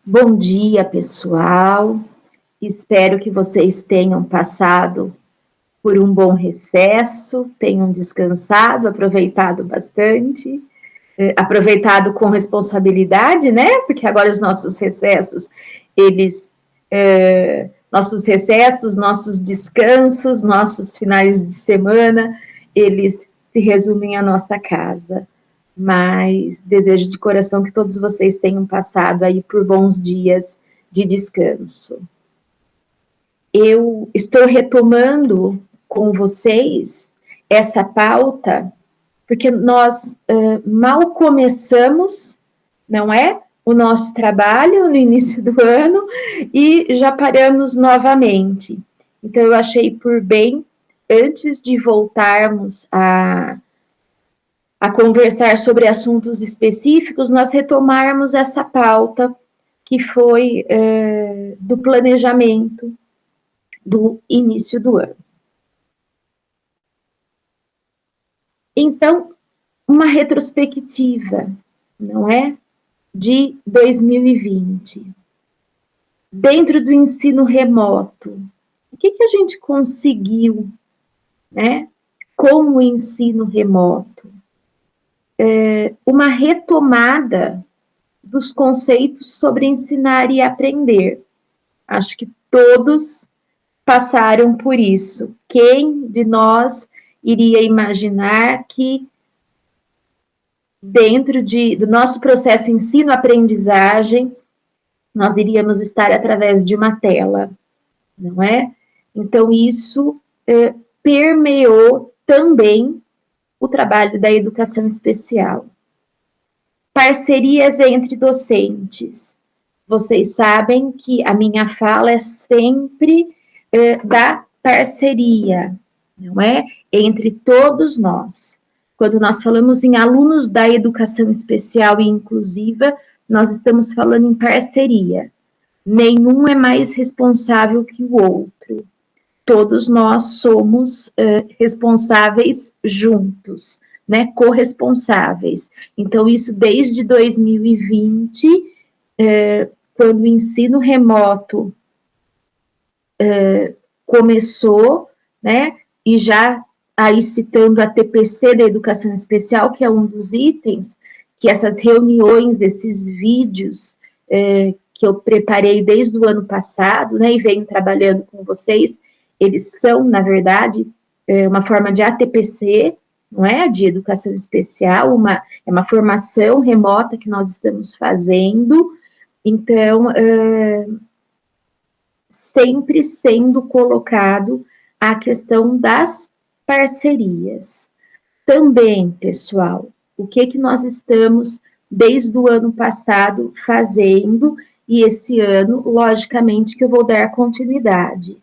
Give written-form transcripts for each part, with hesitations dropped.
Bom dia, pessoal. Espero que vocês tenham passado por um bom recesso, tenham descansado, aproveitado bastante, aproveitado com responsabilidade, né? Porque agora os nossos recessos, nossos descansos, nossos finais de semana, eles se resumem à nossa casa. Mas desejo de coração que todos vocês tenham passado aí por bons dias de descanso. Eu estou retomando com vocês essa pauta, porque nós mal começamos, não é? O nosso trabalho no início do ano e já paramos novamente. Então, eu achei por bem, antes de voltarmos a conversar sobre assuntos específicos, nós retomarmos essa pauta que foi do planejamento do início do ano. Então, uma retrospectiva, não é? De 2020. Dentro do ensino remoto, o que a gente conseguiu, né? Com o ensino remoto? Uma retomada dos conceitos sobre ensinar e aprender. Acho que todos passaram por isso. Quem de nós iria imaginar que dentro do nosso processo ensino-aprendizagem, nós iríamos estar através de uma tela, não é? Então, isso permeou também o trabalho da educação especial. Parcerias entre docentes. Vocês sabem que a minha fala é sempre da parceria, não é? Entre todos nós. Quando nós falamos em alunos da educação especial e inclusiva, nós estamos falando em parceria. Nenhum é mais responsável que o outro. Todos nós somos responsáveis juntos, né? Corresponsáveis. Então, isso desde 2020, quando o ensino remoto começou, né? E já aí citando a TPC da educação especial, que é um dos itens, que essas reuniões, esses vídeos que eu preparei desde o ano passado, né, e venho trabalhando com vocês, eles são, na verdade, uma forma de ATPC, não é? De educação especial, é uma formação remota que nós estamos fazendo, então, sempre sendo colocado a questão das parcerias. Também, pessoal, o que nós estamos, desde o ano passado, fazendo, e esse ano, logicamente, que eu vou dar continuidade.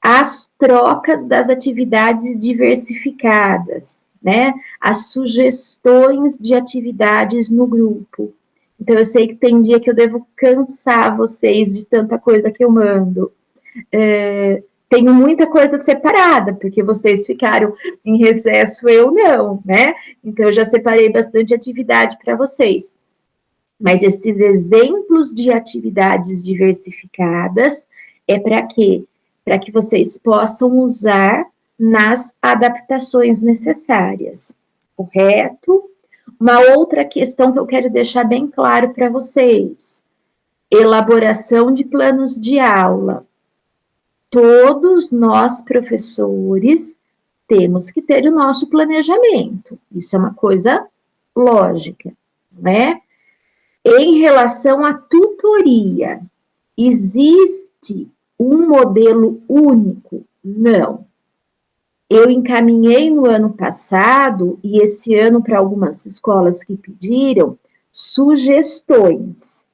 As trocas das atividades diversificadas, né? As sugestões de atividades no grupo. Então, eu sei que tem dia que eu devo cansar vocês de tanta coisa que eu mando. Tenho muita coisa separada, porque vocês ficaram em recesso, eu não, né? Então, eu já separei bastante atividade para vocês. Mas esses exemplos de atividades diversificadas é para quê? Para que vocês possam usar nas adaptações necessárias, correto? Uma outra questão que eu quero deixar bem claro para vocês: elaboração de planos de aula. Todos nós, professores, temos que ter o nosso planejamento. Isso é uma coisa lógica, não é? Em relação à tutoria, existe um modelo único? Não. Eu encaminhei no ano passado, e esse ano para algumas escolas que pediram, sugestões.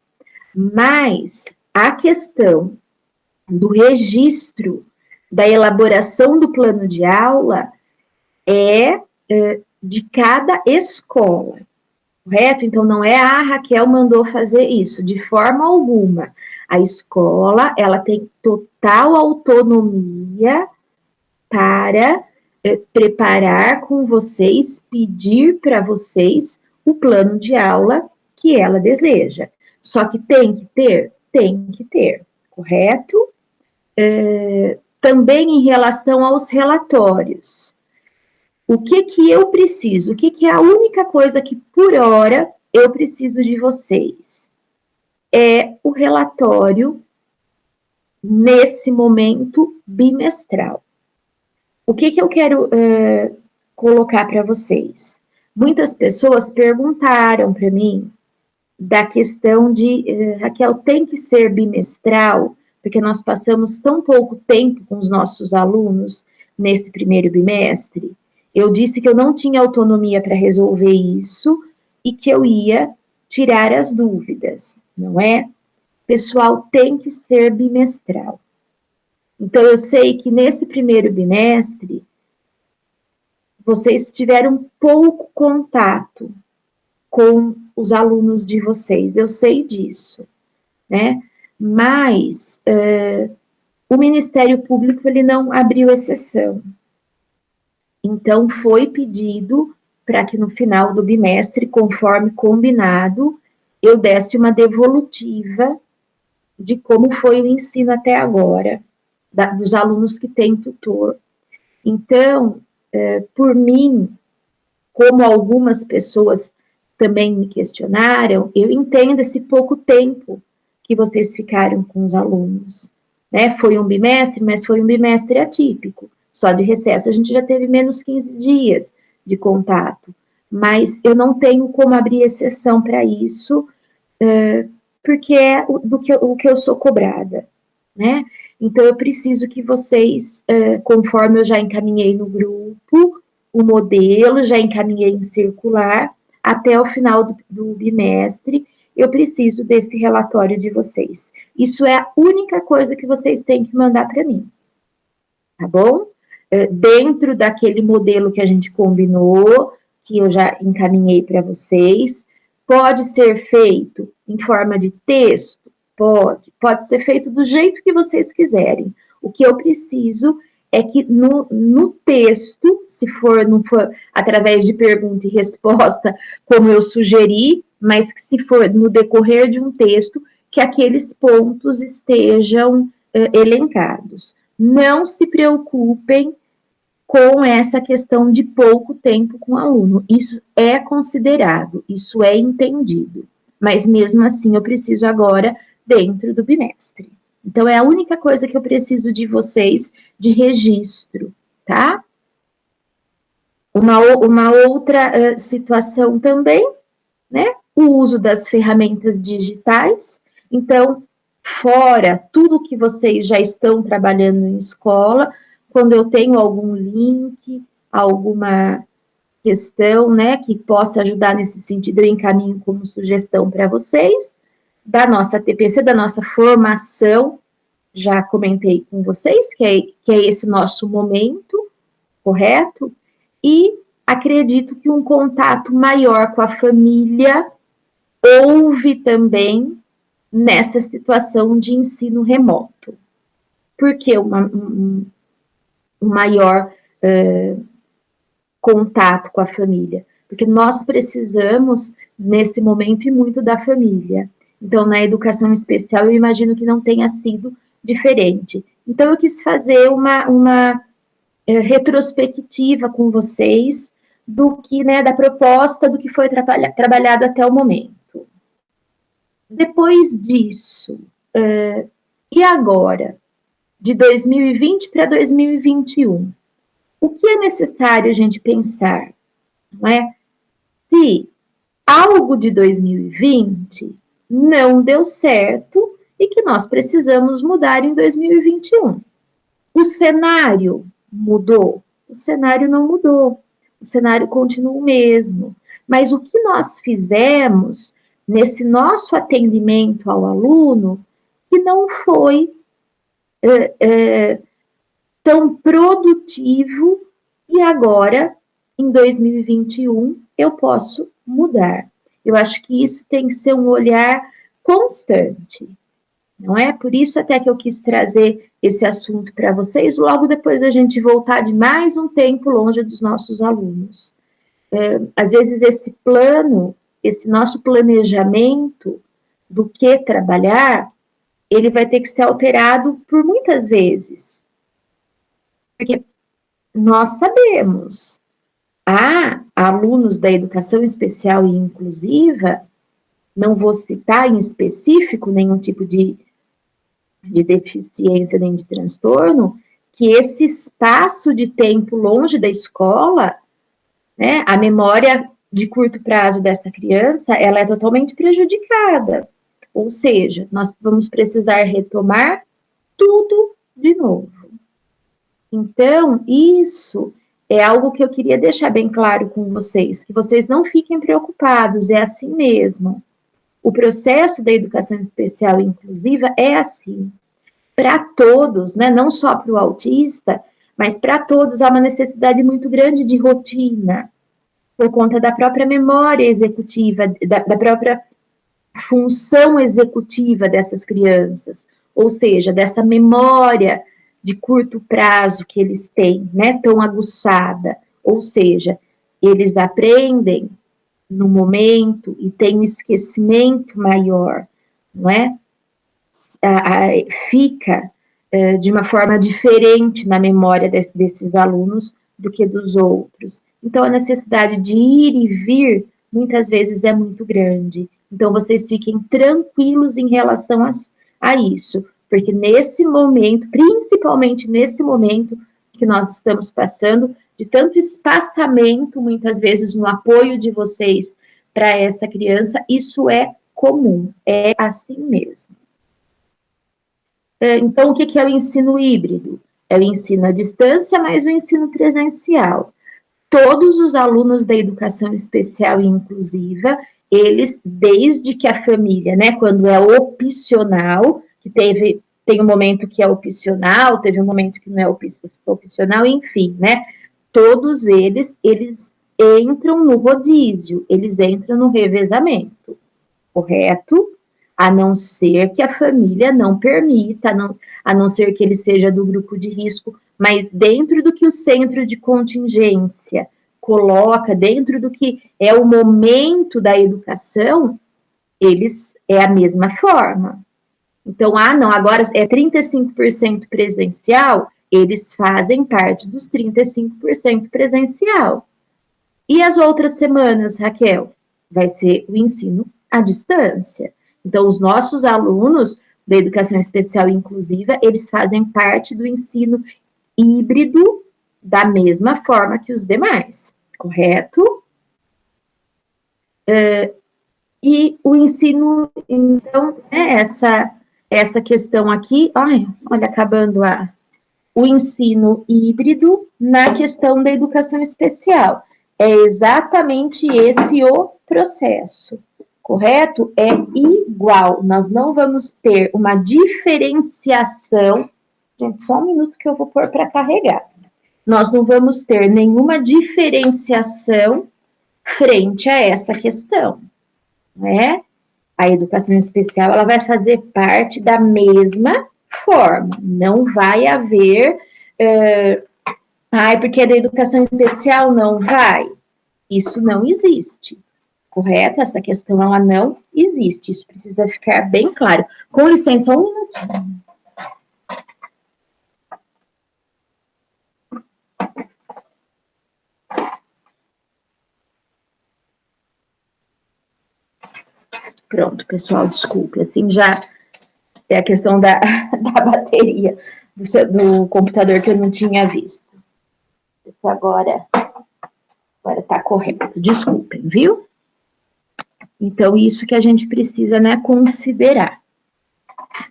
Mas a questão do registro da elaboração do plano de aula é de cada escola, correto? Então, não é a Raquel mandou fazer isso, de forma alguma. A escola, ela tem total autonomia para preparar com vocês, pedir para vocês o plano de aula que ela deseja. Só que tem que ter? Tem que ter, correto? Também em relação aos relatórios. O que eu preciso? O que é a única coisa que, por hora, eu preciso de vocês? É o relatório, nesse momento, bimestral. O que eu quero colocar para vocês? Muitas pessoas perguntaram para mim da questão de, Raquel, tem que ser bimestral, porque nós passamos tão pouco tempo com os nossos alunos nesse primeiro bimestre. Eu disse que eu não tinha autonomia para resolver isso e que eu ia tirar as dúvidas, não é? Pessoal, tem que ser bimestral. Então, eu sei que nesse primeiro bimestre, vocês tiveram pouco contato com os alunos de vocês, eu sei disso, né? Mas o Ministério Público, ele não abriu exceção. Então, foi pedido para que no final do bimestre, conforme combinado, eu desse uma devolutiva de como foi o ensino até agora, dos alunos que têm tutor. Então, por mim, como algumas pessoas também me questionaram, eu entendo esse pouco tempo que vocês ficaram com os alunos. Né? Foi um bimestre, mas foi um bimestre atípico. Só de recesso a gente já teve menos 15 dias de contato. Mas eu não tenho como abrir exceção para isso, porque é o que eu sou cobrada. Né? Então, eu preciso que vocês, conforme eu já encaminhei no grupo, o modelo, já encaminhei em circular, até o final do bimestre, eu preciso desse relatório de vocês. Isso é a única coisa que vocês têm que mandar para mim, tá bom? Dentro daquele modelo que a gente combinou, que eu já encaminhei para vocês, pode ser feito em forma de texto? Pode ser feito do jeito que vocês quiserem. O que eu preciso é que no texto, se não for através de pergunta e resposta, como eu sugeri, mas que se for no decorrer de um texto, que aqueles pontos estejam elencados. Não se preocupem com essa questão de pouco tempo com o aluno. Isso é considerado, isso é entendido. Mas mesmo assim, eu preciso agora dentro do bimestre. Então, é a única coisa que eu preciso de vocês de registro, tá? Uma outra situação também, né? O uso das ferramentas digitais. Então, fora tudo que vocês já estão trabalhando em escola, quando eu tenho algum link, alguma questão, né, que possa ajudar nesse sentido, eu encaminho como sugestão para vocês, da nossa TPC, da nossa formação, já comentei com vocês, que é esse nosso momento, correto? E acredito que um contato maior com a família houve também nessa situação de ensino remoto. Por que um maior contato com a família? Porque nós precisamos, nesse momento, e muito da família. Então, na educação especial, eu imagino que não tenha sido diferente. Então, eu quis fazer uma retrospectiva com vocês do que, né, da proposta do que foi trabalhado até o momento. Depois disso, e agora? De 2020 para 2021. O que é necessário a gente pensar? Não é? Se algo de 2020 não deu certo e que nós precisamos mudar em 2021. O cenário mudou? O cenário não mudou. O cenário continua o mesmo. Mas o que nós fizemos nesse nosso atendimento ao aluno que não foi tão produtivo e agora, em 2021, eu posso mudar. Eu acho que isso tem que ser um olhar constante, não é? Por isso até que eu quis trazer esse assunto para vocês, logo depois da gente voltar de mais um tempo longe dos nossos alunos. Às vezes esse plano, esse nosso planejamento, do que trabalhar, ele vai ter que ser alterado por muitas vezes. Porque nós sabemos, há alunos da educação especial e inclusiva, não vou citar em específico nenhum tipo de deficiência nem de transtorno, que esse espaço de tempo longe da escola, né, a memória de curto prazo dessa criança, ela é totalmente prejudicada. Ou seja, nós vamos precisar retomar tudo de novo. Então, isso é algo que eu queria deixar bem claro com vocês, que vocês não fiquem preocupados, é assim mesmo. O processo da educação especial e inclusiva é assim. Para todos, né, não só para o autista, mas para todos há uma necessidade muito grande de rotina, por conta da própria memória executiva, da própria função executiva dessas crianças, ou seja, dessa memória de curto prazo que eles têm, né, tão aguçada, ou seja, eles aprendem no momento e têm um esquecimento maior, não é? Fica de uma forma diferente na memória desses alunos do que dos outros. Então, a necessidade de ir e vir, muitas vezes, é muito grande. Então, vocês fiquem tranquilos em relação a isso, porque nesse momento, principalmente nesse momento que nós estamos passando, de tanto espaçamento, muitas vezes, no apoio de vocês para essa criança, isso é comum, é assim mesmo. Então, o que é o ensino híbrido? É o ensino à distância, mais o ensino presencial. Todos os alunos da educação especial e inclusiva, eles, desde que a família, né, quando é opcional, que tem um momento que é opcional, teve um momento que não é opcional, enfim, né, todos eles entram no rodízio, eles entram no revezamento, correto? A não ser que a família não permita, a não ser que ele seja do grupo de risco, mas dentro do que o centro de contingência coloca, dentro do que é o momento da educação, eles é a mesma forma. Então, não, agora é 35% presencial, eles fazem parte dos 35% presencial. E as outras semanas, Raquel? Vai ser o ensino à distância. Então, os nossos alunos da educação especial e inclusiva, eles fazem parte do ensino híbrido da mesma forma que os demais, correto? E o ensino, então, é essa questão aqui, olha, acabando o ensino híbrido na questão da educação especial. É exatamente esse o processo, correto? É igual, nós não vamos ter uma diferenciação. Gente, só um minuto que eu vou pôr para carregar. Nós não vamos ter nenhuma diferenciação frente a essa questão, né? A educação especial, ela vai fazer parte da mesma forma, não vai haver... porque é da educação especial, não vai. Isso não existe, correto? Essa questão, ela não existe. Isso precisa ficar bem claro. Com licença, um minutinho. Pronto, pessoal, desculpe. Assim, já é a questão da bateria do computador que eu não tinha visto. Agora tá correto. Desculpem, viu? Então, isso que a gente precisa, né, considerar.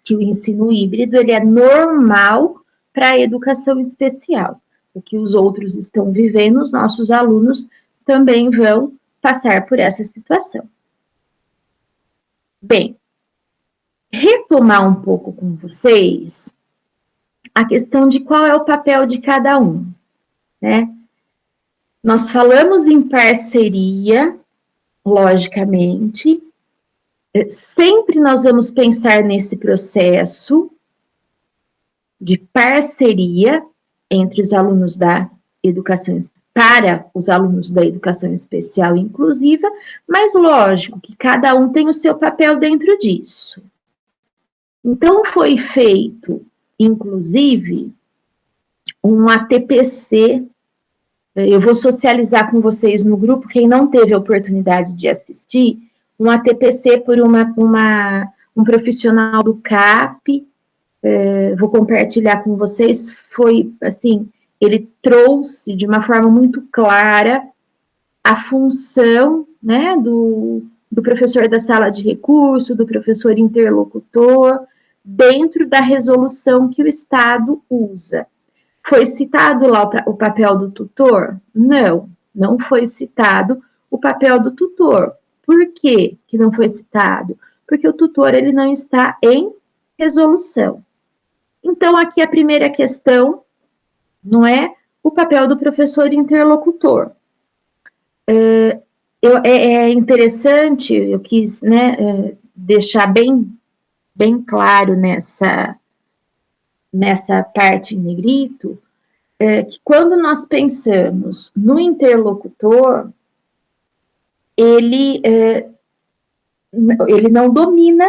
Que o ensino híbrido, ele é normal para a educação especial. O que os outros estão vivendo, os nossos alunos também vão passar por essa situação. Bem, retomar um pouco com vocês a questão de qual é o papel de cada um, né? Nós falamos em parceria, logicamente, sempre nós vamos pensar nesse processo de parceria entre os alunos da educação para os alunos da educação especial e inclusiva, mas lógico que cada um tem o seu papel dentro disso. Então, foi feito, inclusive, um ATPC. Eu vou socializar com vocês no grupo, quem não teve a oportunidade de assistir, um ATPC por um profissional do CAP, vou compartilhar com vocês, foi assim, ele trouxe de uma forma muito clara a função, né, do professor da sala de recurso, do professor interlocutor, dentro da resolução que o Estado usa. Foi citado lá o papel do tutor? Não, não foi citado o papel do tutor. Por que que não foi citado? Porque o tutor ele não está em resolução. Então, aqui a primeira questão, não é o papel do professor interlocutor. É interessante, eu quis, né, deixar bem claro nessa parte em negrito, que quando nós pensamos no interlocutor, ele não domina,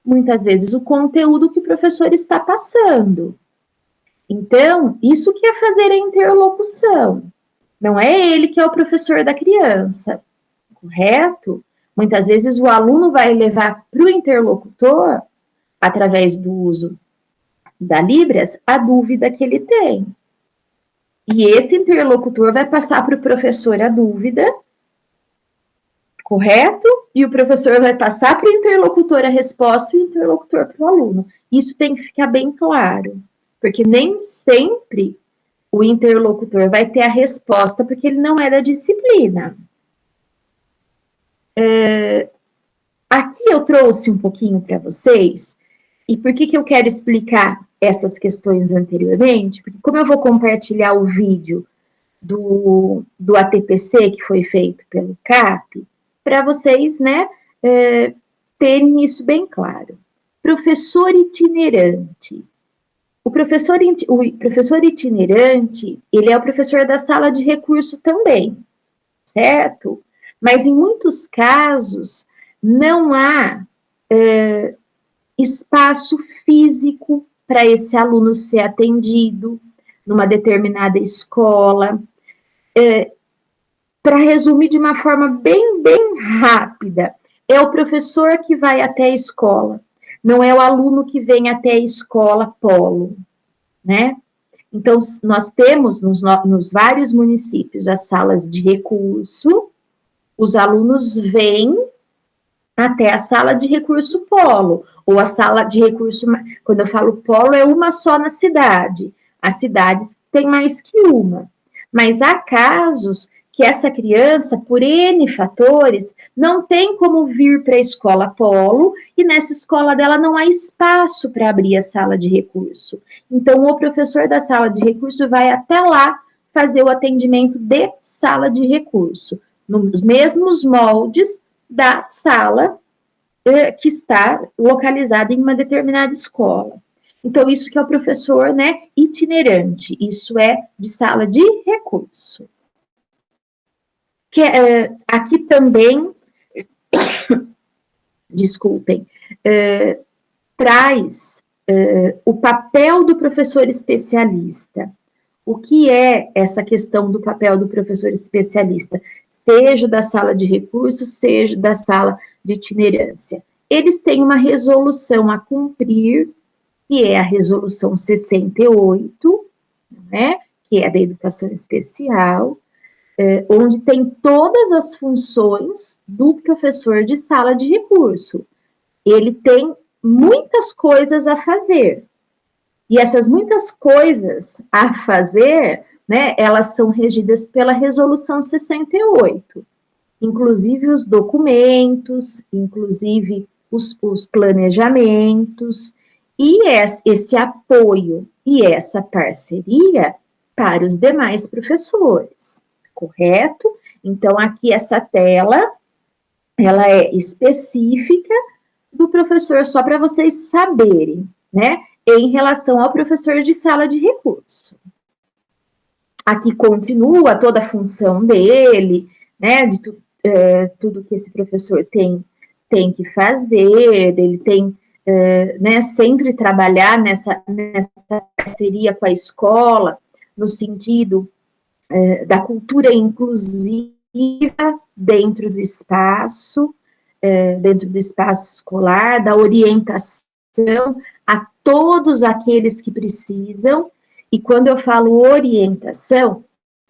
muitas vezes, o conteúdo que o professor está passando. Então, isso que é fazer a interlocução. Não é ele que é o professor da criança, correto? Muitas vezes o aluno vai levar para o interlocutor, através do uso da Libras, a dúvida que ele tem. E esse interlocutor vai passar para o professor a dúvida, correto? E o professor vai passar para o interlocutor a resposta e o interlocutor para o aluno. Isso tem que ficar bem claro, porque nem sempre o interlocutor vai ter a resposta, porque ele não é da disciplina. Aqui eu trouxe um pouquinho para vocês, e por que eu quero explicar essas questões anteriormente? Porque como eu vou compartilhar o vídeo do ATPC que foi feito pelo CAP, para vocês, né, terem isso bem claro. Professor itinerante. O professor itinerante, ele é o professor da sala de recurso também, certo? Mas em muitos casos, não há espaço físico para esse aluno ser atendido numa determinada escola. Para resumir de uma forma bem rápida, é o professor que vai até a escola, não é o aluno que vem até a escola polo, né? Então, nós temos nos vários municípios as salas de recurso, os alunos vêm até a sala de recurso polo, ou a sala de recurso, quando eu falo polo, é uma só na cidade. As cidades têm mais que uma. Mas há casos que essa criança, por N fatores, não tem como vir para a escola polo, e nessa escola dela não há espaço para abrir a sala de recurso. Então, o professor da sala de recurso vai até lá fazer o atendimento de sala de recurso, nos mesmos moldes da sala que está localizada em uma determinada escola. Então, isso que é o professor, né, itinerante, isso é de sala de recurso. Aqui também, desculpem, traz o papel do professor especialista. O que é essa questão do papel do professor especialista? Seja da sala de recursos, seja da sala de itinerância. Eles têm uma resolução a cumprir, que é a resolução 68, né, que é da educação especial, onde tem todas as funções do professor de sala de recurso. Ele tem muitas coisas a fazer. E essas muitas coisas a fazer, né, elas são regidas pela resolução 68. Inclusive os documentos, inclusive os planejamentos, e esse apoio e essa parceria para os demais professores, correto? Então, aqui essa tela, ela é específica do professor, só para vocês saberem, né? Em relação ao professor de sala de recurso. aqui continua toda a função dele, né, de tudo que esse professor tem que fazer, ele tem, né, sempre trabalhar nessa parceria com a escola, no sentido da cultura inclusiva dentro do espaço escolar, da orientação a todos aqueles que precisam. E quando eu falo orientação,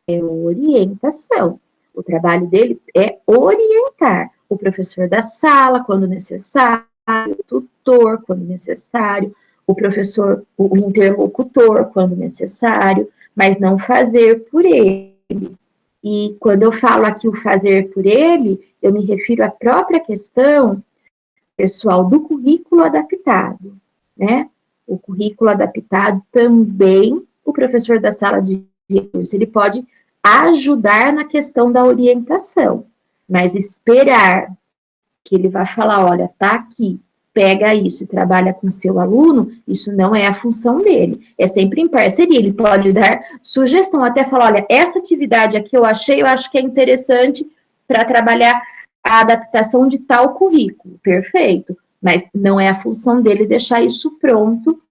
é orientação. O trabalho dele é orientar o professor da sala, quando necessário, o tutor, quando necessário, o professor, o interlocutor, quando necessário, mas não fazer por ele. E quando eu falo aqui o fazer por ele, eu me refiro à própria questão, pessoal, do currículo adaptado, né? O currículo adaptado também, o professor da sala de recurso, ele pode ajudar na questão da orientação, mas esperar que ele vá falar, olha, tá aqui, pega isso e trabalha com seu aluno, isso não é a função dele. É sempre em parceria, ele pode dar sugestão, até falar, olha, essa atividade aqui eu acho que é interessante para trabalhar a adaptação de tal currículo, perfeito, mas não é a função dele deixar isso pronto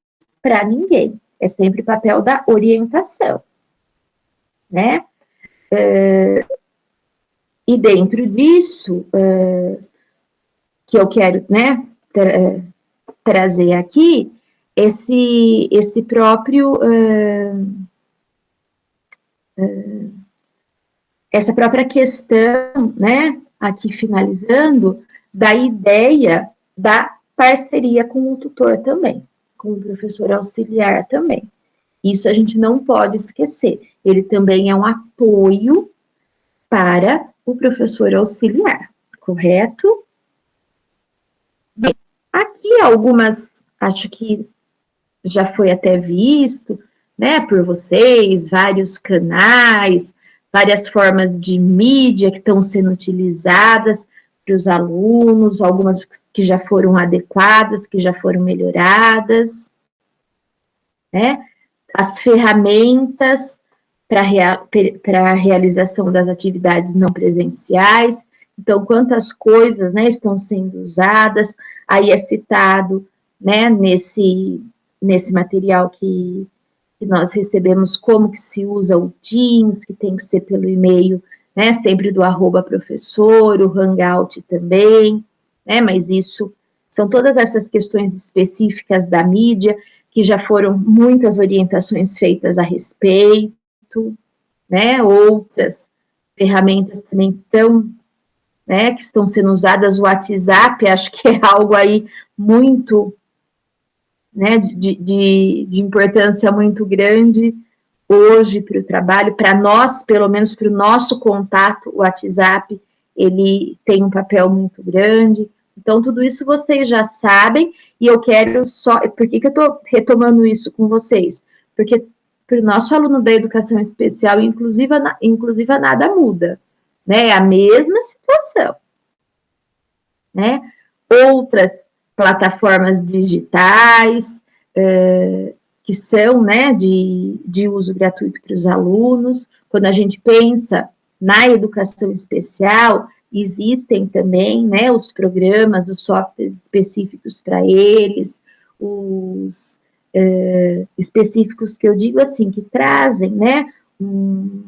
para ninguém. É sempre papel da orientação, né? E dentro disso, que eu quero, né, trazer aqui, esse próprio, essa própria questão, né, aqui finalizando, da ideia da parceria com o tutor também, com o professor auxiliar também. Isso a gente não pode esquecer. Ele também é um apoio para o professor auxiliar, correto? Bem, aqui algumas, acho que já foi até visto, né, por vocês, vários canais, várias formas de mídia que estão sendo utilizadas para os alunos, algumas que já foram adequadas, que já foram melhoradas, né? As ferramentas para a realização das atividades não presenciais. Então, quantas coisas, né, estão sendo usadas, aí é citado, né, nesse material que nós recebemos, como que se usa o Teams, que tem que ser pelo e-mail, né, sempre do @professor, o Hangout também, né, mas isso são todas essas questões específicas da mídia, que já foram muitas orientações feitas a respeito, né, outras ferramentas também estão, né, que estão sendo usadas, o WhatsApp, acho que é algo aí muito, né, de importância muito grande hoje para o trabalho, para nós, pelo menos para o nosso contato, o WhatsApp, ele tem um papel muito grande. Então, tudo isso vocês já sabem, e eu quero só... Por que eu estou retomando isso com vocês? Porque para o nosso aluno da educação especial, inclusive nada muda, né? É a mesma situação, né? Outras plataformas digitais, que são, né, de uso gratuito para os alunos. Quando a gente pensa na educação especial, existem também, né, os programas, os softwares específicos para eles, os específicos que eu digo assim, que trazem, né, um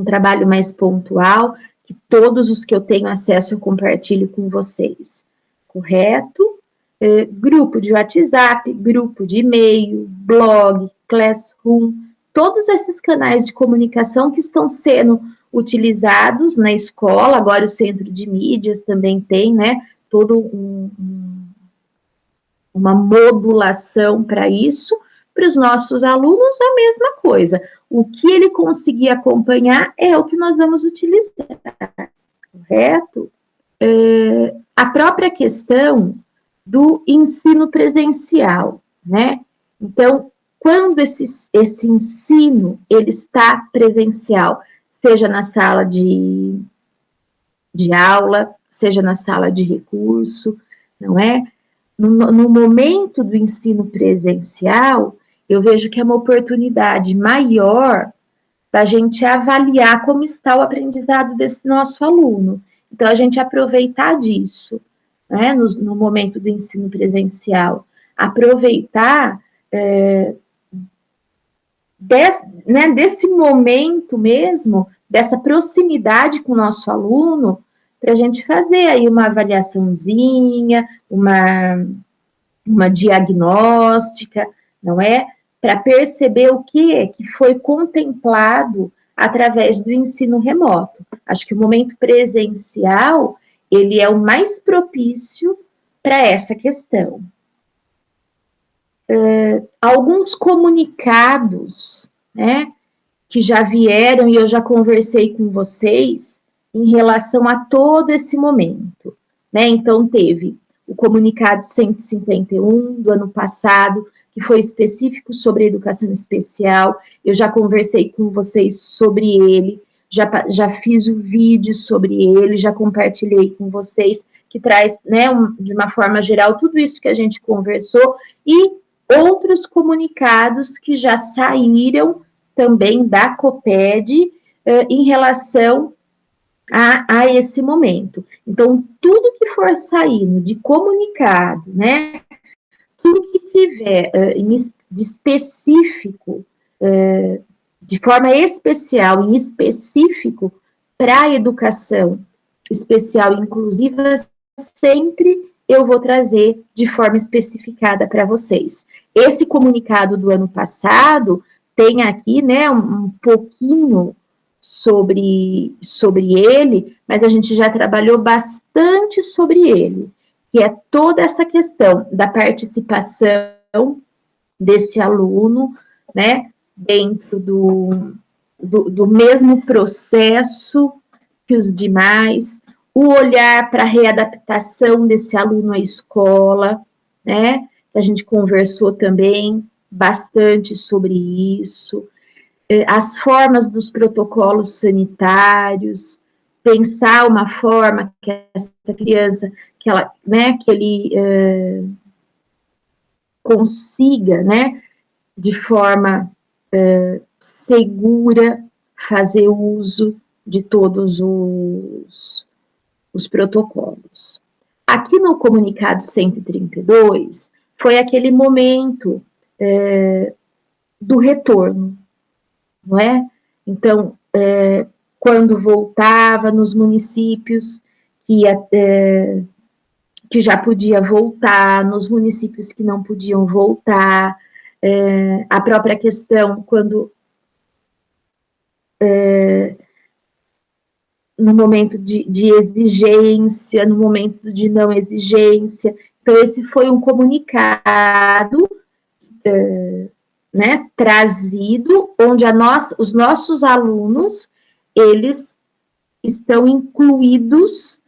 trabalho mais pontual, que todos os que eu tenho acesso eu compartilho com vocês, correto? Grupo de WhatsApp, grupo de e-mail, blog, Classroom, todos esses canais de comunicação que estão sendo utilizados na escola, agora o centro de mídias também tem, né, todo uma modulação para isso. Para os nossos alunos, a mesma coisa. O que ele conseguir acompanhar é o que nós vamos utilizar, correto? A própria questão do ensino presencial, né? Então, quando esse ensino ele está presencial, seja na sala de aula, seja na sala de recurso, não é? No momento do ensino presencial, eu vejo que é uma oportunidade maior da gente avaliar como está o aprendizado desse nosso aluno. Então, a gente aproveitar disso, né, no momento do ensino presencial, aproveitar desse momento mesmo, dessa proximidade com o nosso aluno, para a gente fazer aí uma avaliaçãozinha, uma diagnóstica, não é? Para perceber o que foi contemplado através do ensino remoto. Acho que o momento presencial, ele é o mais propício para essa questão. Alguns comunicados, né, que já vieram e eu já conversei com vocês em relação a todo esse momento, né? Então, teve o comunicado 151 do ano passado, que foi específico sobre a educação especial, eu já conversei com vocês sobre ele, já fiz o vídeo sobre ele, já compartilhei com vocês, que traz, né, de uma forma geral, tudo isso que a gente conversou, e outros comunicados que já saíram também da COPED em relação a esse momento. Então, tudo que for saindo de comunicado, né, tudo que tiver de específico, de forma especial, em específico, para a educação especial e inclusiva, sempre eu vou trazer de forma especificada para vocês. Esse comunicado do ano passado tem aqui, né, um pouquinho sobre ele, mas a gente já trabalhou bastante sobre ele, que é toda essa questão da participação desse aluno, né, dentro do mesmo processo que os demais, o olhar para a readaptação desse aluno à escola, né, a gente conversou também bastante sobre isso, as formas dos protocolos sanitários, pensar uma forma que essa criança, que ele consiga, né, de forma segura, fazer uso de todos os protocolos. Aqui no comunicado 132, foi aquele momento do retorno, não é? Então, quando voltava nos municípios que já podia voltar, nos municípios que não podiam voltar, a própria questão quando no momento de exigência, no momento de não exigência. Então, esse foi um comunicado né, trazido, onde os nossos alunos, eles estão incluídos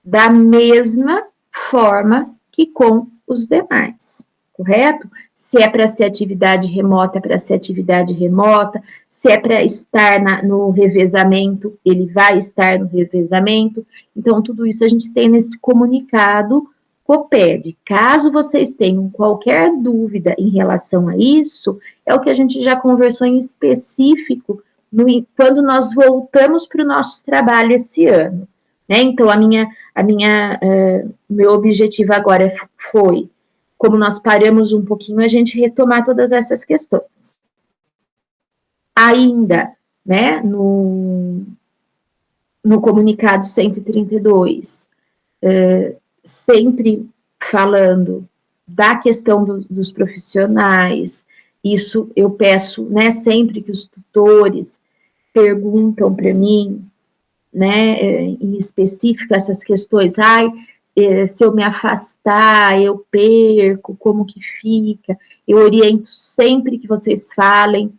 da mesma forma que com os demais, correto? Se é para ser atividade remota, é para ser atividade remota, se é para estar no revezamento, ele vai estar no revezamento. Então, tudo isso a gente tem nesse comunicado COPED. Caso vocês tenham qualquer dúvida em relação a isso, é o que a gente já conversou em específico quando nós voltamos para o nosso trabalho esse ano. Né? Então, meu objetivo agora foi, como nós paramos um pouquinho, a gente retomar todas essas questões. Ainda, né, no comunicado 132, sempre falando da questão dos profissionais, isso eu peço, né, sempre que os tutores perguntam para mim, né, em específico essas questões, se eu me afastar, eu perco, como que fica, eu oriento sempre que vocês falem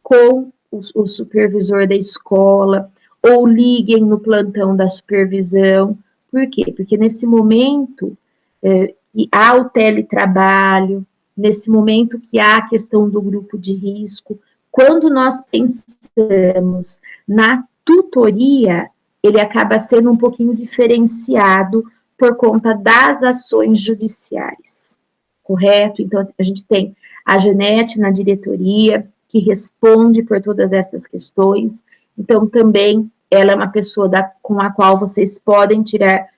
com o supervisor da escola, ou liguem no plantão da supervisão. Por quê? Porque nesse momento que há o teletrabalho, nesse momento que há a questão do grupo de risco, quando nós pensamos na tutoria, ele acaba sendo um pouquinho diferenciado por conta das ações judiciais, correto? Então, a gente tem a Janete na diretoria, que responde por todas essas questões. Então, também, ela é uma pessoa com a qual vocês podem tirar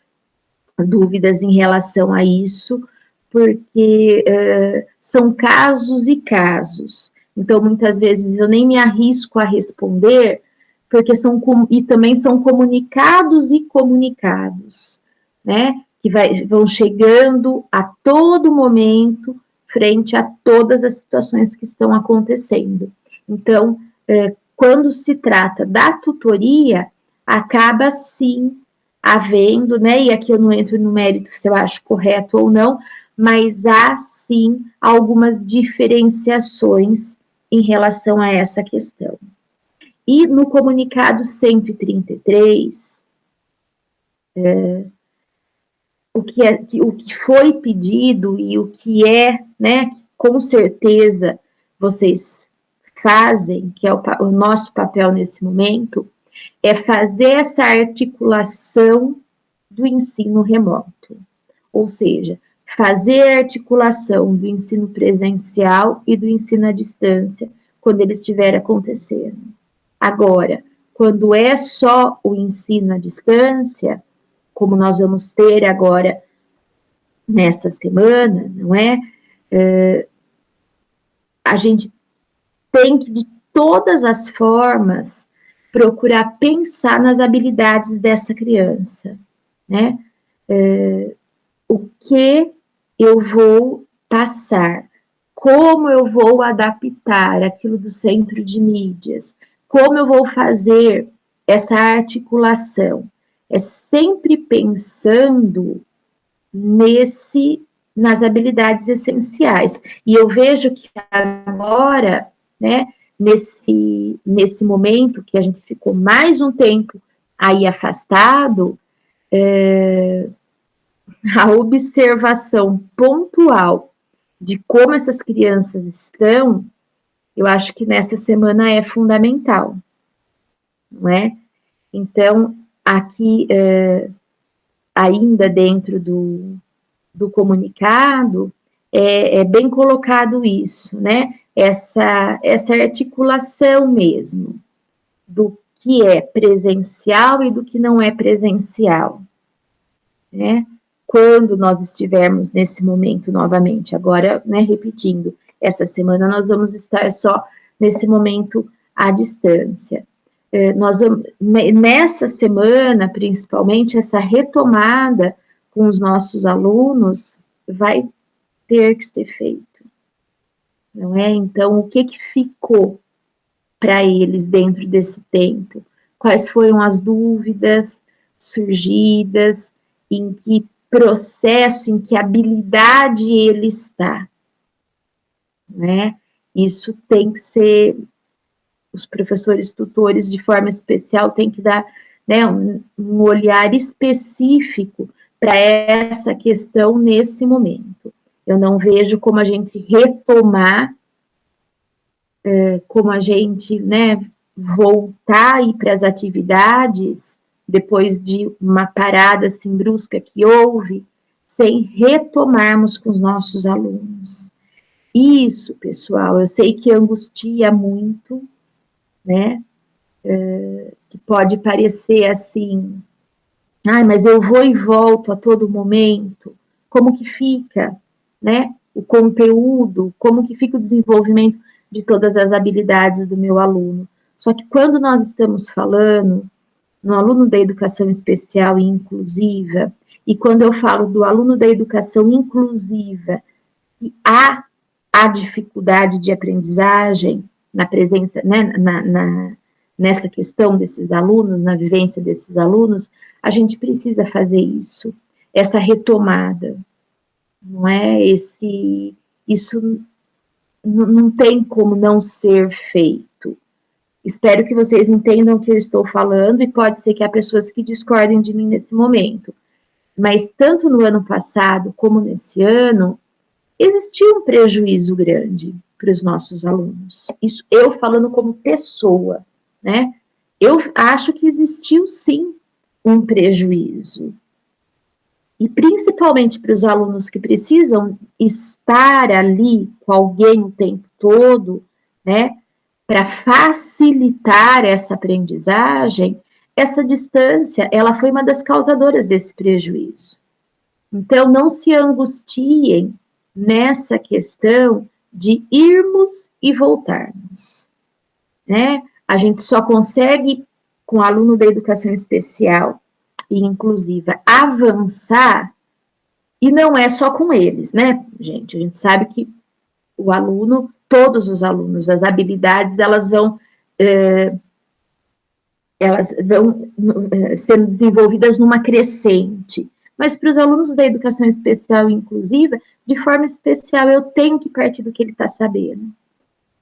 dúvidas em relação a isso, porque são casos e casos. Então, muitas vezes, eu nem me arrisco a responder, porque e também são comunicados e comunicados, né? Que vão chegando a todo momento, frente a todas as situações que estão acontecendo. Então, quando se trata da tutoria, acaba sim havendo, né, e aqui eu não entro no mérito se eu acho correto ou não, mas há sim algumas diferenciações em relação a essa questão. E no comunicado 133, o que foi pedido e o que é, né, com certeza vocês fazem, que é o nosso papel nesse momento, é fazer essa articulação do ensino remoto. Ou seja, fazer a articulação do ensino presencial e do ensino à distância, quando ele estiver acontecendo. Agora, quando é só o ensino à distância, como nós vamos ter agora nessa semana, não é? A gente tem que, de todas as formas, procurar pensar nas habilidades dessa criança, né? O que eu vou passar, como eu vou adaptar aquilo do centro de mídias, como eu vou fazer essa articulação. É sempre pensando nas habilidades essenciais. E eu vejo que agora, né, nesse momento que a gente ficou mais um tempo aí afastado, a observação pontual de como essas crianças estão, eu acho que nessa semana é fundamental, não é? Então, aqui, ainda dentro do comunicado, é bem colocado isso, né? Essa articulação mesmo, do que é presencial e do que não é presencial, né? Quando nós estivermos nesse momento novamente, agora, né, repetindo, essa semana nós vamos estar só nesse momento à distância. Nessa semana, principalmente, essa retomada com os nossos alunos vai ter que ser feito, não é? Então, o que ficou para eles dentro desse tempo? Quais foram as dúvidas surgidas? Em que processo, em que habilidade ele está, né? Isso tem que ser, os professores tutores, de forma especial, tem que dar, né, um olhar específico para essa questão nesse momento. Eu não vejo como a gente retomar, como a gente, né, voltar aí para as atividades, depois de uma parada assim brusca que houve, sem retomarmos com os nossos alunos. Isso, pessoal, eu sei que angustia muito, né? Que pode parecer assim, mas eu vou e volto a todo momento. Como que fica, né? O conteúdo, como que fica o desenvolvimento de todas as habilidades do meu aluno. Só que quando nós estamos falando no aluno da educação especial e inclusiva, e quando eu falo do aluno da educação inclusiva, e há a dificuldade de aprendizagem na presença, né, nessa questão desses alunos, na vivência desses alunos, a gente precisa fazer isso, essa retomada, não é? Isso não tem como não ser feito. Espero que vocês entendam o que eu estou falando, e pode ser que há pessoas que discordem de mim nesse momento. Mas tanto no ano passado como nesse ano, existiu um prejuízo grande para os nossos alunos. Isso eu falando como pessoa, né? Eu acho que existiu sim um prejuízo. e principalmente para os alunos que precisam estar ali com alguém o tempo todo, né, para facilitar essa aprendizagem, essa distância, ela foi uma das causadoras desse prejuízo. Então, não se angustiem nessa questão de irmos e voltarmos, né? A gente só consegue, com o aluno da educação especial e inclusiva, avançar, e não é só com eles, né, gente? A gente sabe que o aluno, todos os alunos, as habilidades, elas vão sendo desenvolvidas numa crescente. Mas para os alunos da educação especial e inclusiva, de forma especial, eu tenho que partir do que ele está sabendo.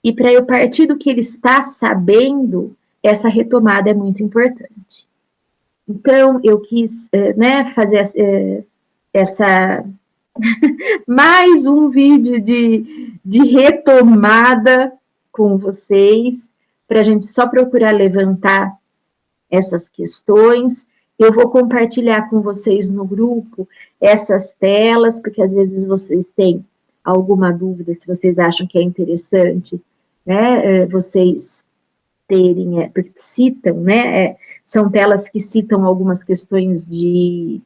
E para eu partir do que ele está sabendo, essa retomada é muito importante. Então, eu quis fazer essa mais um vídeo de retomada com vocês, para a gente só procurar levantar essas questões. Eu vou compartilhar com vocês no grupo essas telas, porque às vezes vocês têm alguma dúvida, se vocês acham que é interessante, né, vocês terem, porque citam, né, são telas que citam algumas questões de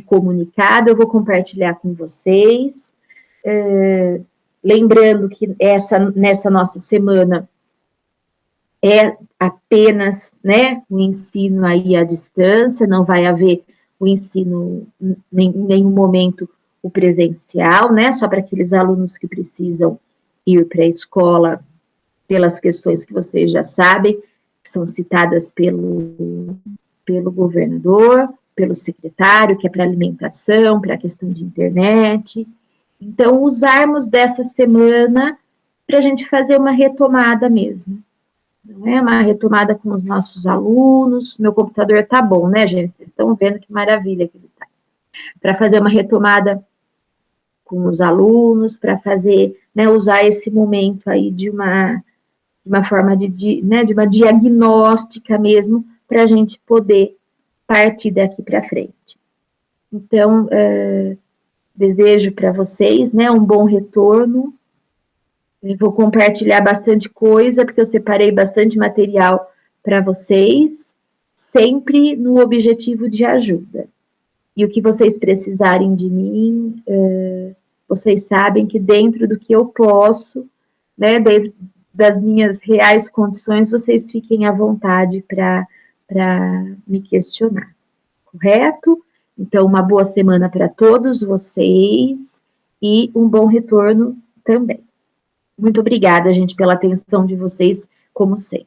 comunicado, eu vou compartilhar com vocês. Lembrando que nessa nossa semana é apenas, né, o ensino aí à distância, não vai haver o ensino em nenhum momento o presencial, né, só para aqueles alunos que precisam ir para a escola pelas questões que vocês já sabem, que são citadas pelo governador, pelo secretário, que é para alimentação, para a questão de internet. Então, usarmos dessa semana para a gente fazer uma retomada mesmo. Não é uma retomada com os nossos alunos. Meu computador tá bom, né, gente? Vocês estão vendo que maravilha que ele tá. Para fazer uma retomada com os alunos, para fazer, né, usar esse momento aí de uma forma de uma diagnóstica mesmo, para a gente poder partir daqui para frente. Então, desejo para vocês, né, um bom retorno. Eu vou compartilhar bastante coisa, porque eu separei bastante material para vocês, sempre no objetivo de ajuda. E o que vocês precisarem de mim, vocês sabem que dentro do que eu posso, né, dentro das minhas reais condições, vocês fiquem à vontade para me questionar, correto? Então, uma boa semana para todos vocês e um bom retorno também. Muito obrigada, gente, pela atenção de vocês, como sempre.